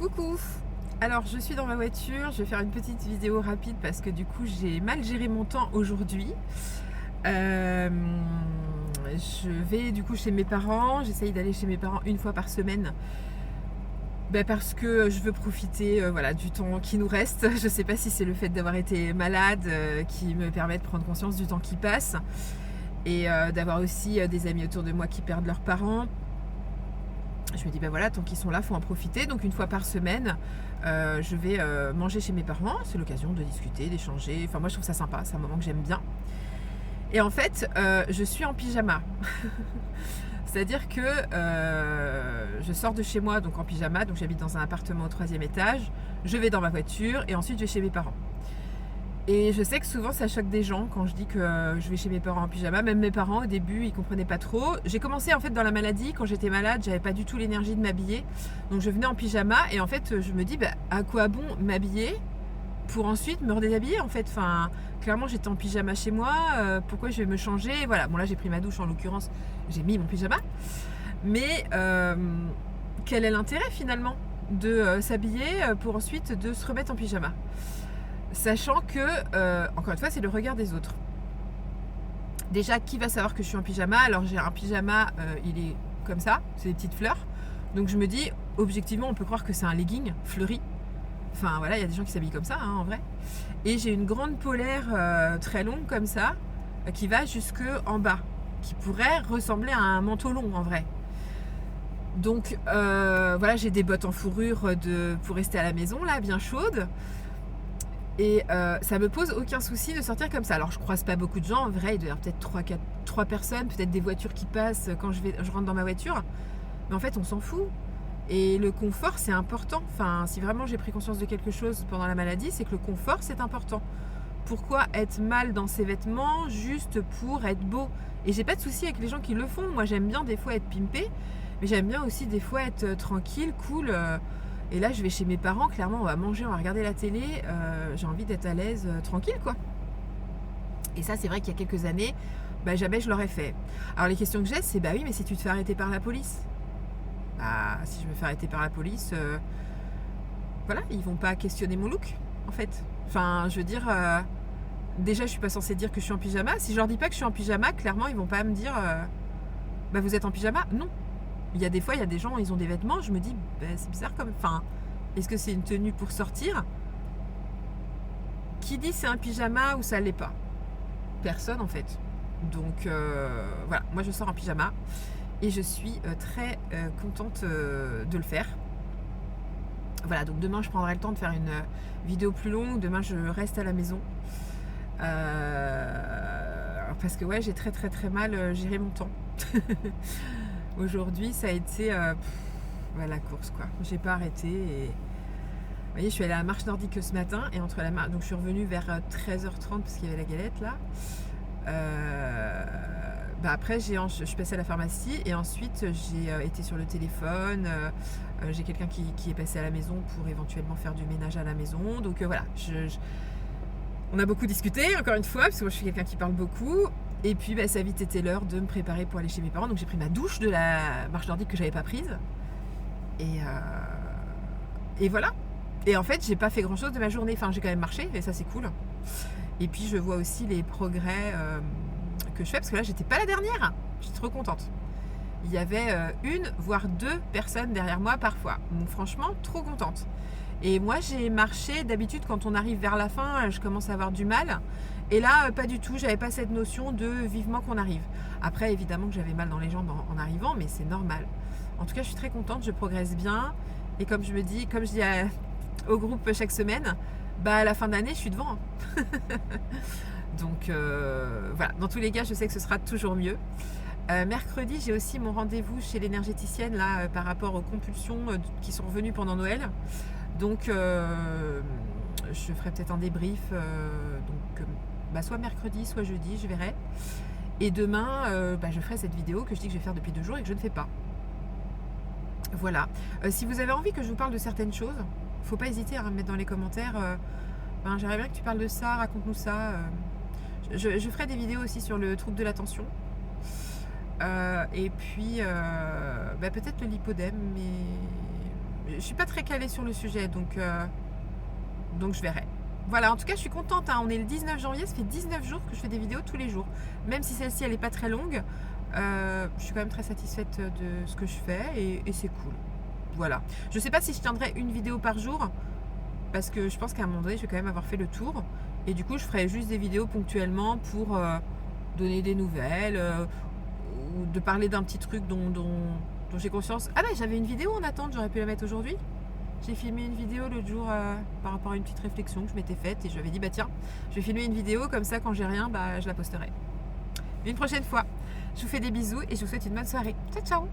Coucou! Alors je suis dans ma voiture, je vais faire une petite vidéo rapide parce que du coup j'ai mal géré mon temps aujourd'hui. Euh, je vais du coup chez mes parents, j'essaye d'aller chez mes parents une fois par semaine. Parce que je veux profiter voilà, du temps qui nous reste. Je sais pas si c'est le fait d'avoir été malade qui me permet de prendre conscience du temps qui passe et d'avoir aussi des amis autour de moi qui perdent leurs parents. Je me dis voilà, tant qu'ils sont là, faut en profiter. Donc une fois par semaine, je vais manger chez mes parents. C'est l'occasion de discuter, d'échanger. Enfin moi je trouve ça sympa, c'est un moment que j'aime bien. Et en fait, je suis en pyjama. C'est-à-dire que je sors de chez moi donc en pyjama, donc j'habite dans un appartement au 3e étage. Je vais dans ma voiture et ensuite je vais chez mes parents. Et je sais que souvent ça choque des gens quand je dis que je vais chez mes parents en pyjama. Même mes parents au début ils comprenaient pas trop. J'ai commencé en fait dans la maladie, quand j'étais malade j'avais pas du tout l'énergie de m'habiller. Donc je venais en pyjama et en fait je me dis à quoi bon m'habiller pour ensuite me redéshabiller en fait. Enfin clairement j'étais en pyjama chez moi, pourquoi je vais me changer? Voilà, bon là j'ai pris ma douche en l'occurrence, j'ai mis mon pyjama. Mais quel est l'intérêt finalement de s'habiller pour ensuite de se remettre en pyjama? Sachant que, encore une fois, c'est le regard des autres. Déjà, qui va savoir que je suis en pyjama? Alors j'ai un pyjama, il est comme ça, c'est des petites fleurs. Donc je me dis, objectivement, on peut croire que c'est un legging fleuri. Enfin voilà, il y a des gens qui s'habillent comme ça, hein, en vrai. Et j'ai une grande polaire très longue comme ça, qui va jusque en bas, qui pourrait ressembler à un manteau long en vrai. Donc voilà, j'ai des bottes en fourrure pour rester à la maison, là, bien chaudes. Et ça me pose aucun souci de sortir comme ça. Alors je croise pas beaucoup de gens, en vrai il doit y avoir peut-être 3 personnes, peut-être des voitures qui passent quand je rentre dans ma voiture. Mais en fait on s'en fout. Et le confort c'est important. Enfin, si vraiment j'ai pris conscience de quelque chose pendant la maladie, c'est que le confort c'est important. Pourquoi être mal dans ses vêtements juste pour être beau? Et j'ai pas de souci avec les gens qui le font. Moi j'aime bien des fois être pimpée, mais j'aime bien aussi des fois être tranquille, cool. Et là, je vais chez mes parents, clairement, on va manger, on va regarder la télé. J'ai envie d'être à l'aise, tranquille, quoi. Et ça, c'est vrai qu'il y a quelques années, jamais je l'aurais fait. Alors, les questions que j'ai, c'est oui, mais si tu te fais arrêter par la police? Si je me fais arrêter par la police, voilà, ils vont pas questionner mon look, en fait. Enfin, je veux dire, déjà, je suis pas censée dire que je suis en pyjama. Si je leur dis pas que je suis en pyjama, clairement, ils vont pas me dire, vous êtes en pyjama? Non. Il y a des fois, il y a des gens, ils ont des vêtements, je me dis, c'est bizarre comme... Enfin, est-ce que c'est une tenue pour sortir? Qui dit c'est un pyjama ou ça l'est pas? Personne en fait. Donc voilà, moi je sors en pyjama et je suis très contente de le faire. Voilà, donc demain je prendrai le temps de faire une vidéo plus longue. Demain je reste à la maison. Parce que ouais, j'ai très très très mal géré mon temps. Aujourd'hui, ça a été la course quoi. J'ai pas arrêté et vous voyez, je suis allée à la marche nordique ce matin et entre la marche, donc je suis revenue vers 13h30 parce qu'il y avait la galette là. Après, je suis passée à la pharmacie et ensuite j'ai été sur le téléphone. J'ai quelqu'un qui est passé à la maison pour éventuellement faire du ménage à la maison. Donc voilà, on a beaucoup discuté encore une fois parce que moi je suis quelqu'un qui parle beaucoup. Et puis ça a vite été l'heure de me préparer pour aller chez mes parents. Donc j'ai pris ma douche de la marche nordique que j'avais pas prise. Et voilà. Et en fait j'ai pas fait grand chose de ma journée. Enfin j'ai quand même marché et ça c'est cool. Et puis je vois aussi les progrès que je fais parce que là j'étais pas la dernière. Je suis trop contente. Il y avait une voire 2 personnes derrière moi parfois. Donc franchement trop contente. Et moi j'ai marché, d'habitude quand on arrive vers la fin je commence à avoir du mal. Et là pas du tout, j'avais pas cette notion de vivement qu'on arrive. Après évidemment que j'avais mal dans les jambes en arrivant, mais c'est normal. En tout cas je suis très contente, je progresse bien. Et comme je dis au groupe chaque semaine, à la fin d'année je suis devant. Donc voilà, dans tous les cas je sais que ce sera toujours mieux. Mercredi j'ai aussi mon rendez-vous chez l'énergéticienne là par rapport aux compulsions qui sont revenues pendant Noël. Donc je ferai peut-être un débrief soit mercredi soit jeudi, je verrai. Et demain je ferai cette vidéo que je dis que je vais faire depuis 2 jours et que je ne fais pas. Voilà. Si vous avez envie que je vous parle de certaines choses, faut pas hésiter à me mettre dans les commentaires. J'aimerais bien que tu parles de ça, raconte-nous ça. Je ferai des vidéos aussi sur le trouble de l'attention. Et puis peut-être le lipodème, mais je suis pas très calée sur le sujet, donc je verrai. Voilà, en tout cas, je suis contente, hein. On est le 19 janvier, ça fait 19 jours que je fais des vidéos tous les jours. Même si celle-ci, elle n'est pas très longue, je suis quand même très satisfaite de ce que je fais et c'est cool. Voilà. Je sais pas si je tiendrai une vidéo par jour, parce que je pense qu'à un moment donné, je vais quand même avoir fait le tour. Et du coup, je ferai juste des vidéos ponctuellement pour donner des nouvelles ou de parler d'un petit truc dont j'ai conscience. Ah ben, j'avais une vidéo en attente, j'aurais pu la mettre aujourd'hui. J'ai filmé une vidéo l'autre jour par rapport à une petite réflexion que je m'étais faite et je lui avais dit, bah tiens, je vais filmer une vidéo, comme ça quand j'ai rien, bah je la posterai. Une prochaine fois. Je vous fais des bisous et je vous souhaite une bonne soirée. Ciao, ciao!